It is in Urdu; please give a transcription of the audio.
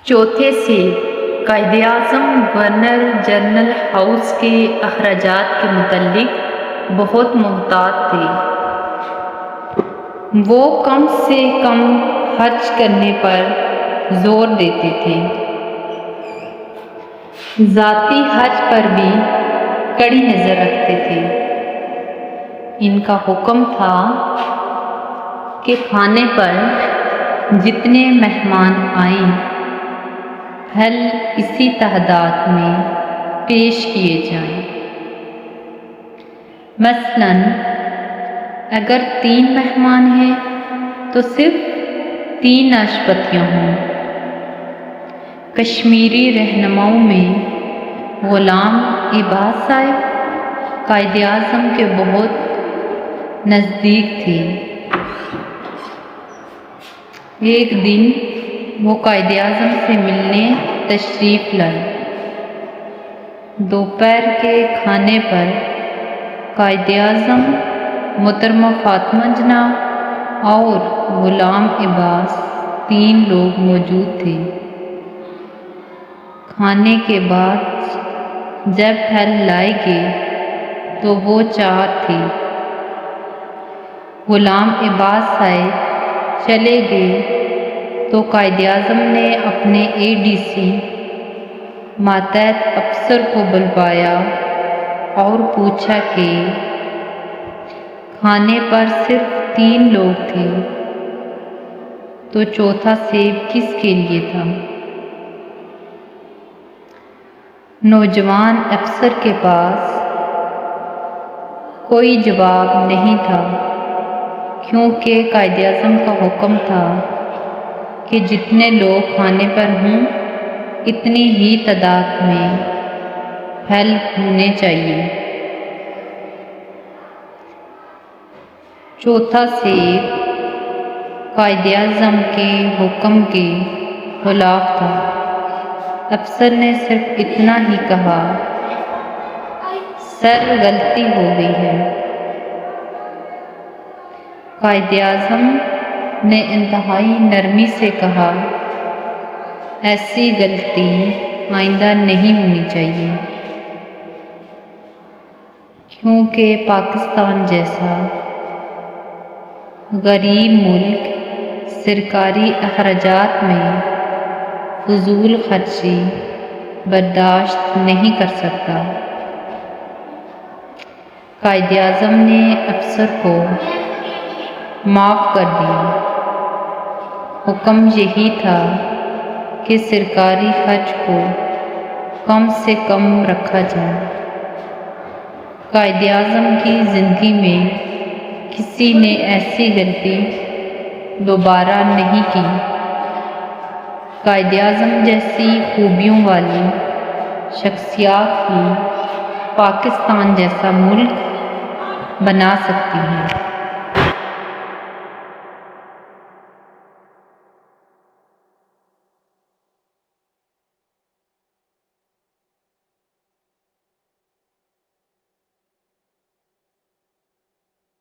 چوتھے سے قائد-اعظم گورنر جنرل ہاؤس کے اخراجات کے متعلق بہت محتاط تھے۔ وہ کم سے کم خرچ کرنے پر زور دیتے تھے۔ ذاتی حج پر بھی کڑی نظر رکھتے تھے۔ ان کا حکم تھا کہ کھانے پر جتنے مہمان آئیں پھل اسی تعداد میں پیش کیے جائیں۔ مثلاً اگر 3 مہمان ہیں تو صرف 3 ناشپاتیاں ہوں۔ کشمیری رہنماؤں میں غلام عباس صاحب قائد-اعظم کے بہت نزدیک تھے۔ ایک دن وہ قائد-اعظم سے ملنے تشریف لائے۔ دوپہر کے کھانے پر قائد-اعظم، محترمہ فاطمہ جناب اور غلام عباس 3 لوگ موجود تھے۔ کھانے کے بعد جب پھل لائے گئے تو وہ 4 تھے۔ غلام عباس صاحب چلے گئے تو قائد-اعظم نے اپنے ADC ماتحت افسر کو بلوایا اور پوچھا کہ کھانے پر صرف 3 لوگ تھے تو چوتھا سیب کس کے لیے تھا؟ نوجوان افسر کے پاس کوئی جواب نہیں تھا، کیونکہ قائد-اعظم کا حکم تھا کہ جتنے لوگ کھانے پر ہوں اتنی ہی تعداد میں پھل ہونے چاہیے۔ چوتھا سیب قائد-اعظم کے حکم کے خلاف تھا۔ افسر نے صرف اتنا ہی کہا، سر غلطی ہو گئی ہے۔ قائد-اعظم نے انتہائی نرمی سے کہا، ایسی غلطی آئندہ نہیں ہونی چاہیے، کیونکہ پاکستان جیسا غریب ملک سرکاری اخراجات میں فضول خرچی برداشت نہیں کر سکتا۔ قائد-اعظم نے افسر کو معاف کر دیا۔ حکم یہی تھا کہ سرکاری خرچ کو کم سے کم رکھا جائے۔ قائد-اعظم کی زندگی میں کسی نے ایسی غلطی دوبارہ نہیں کی۔ قائد-اعظم جیسی خوبیوں والی شخصیات ہی پاکستان جیسا ملک بنا سکتی ہیں۔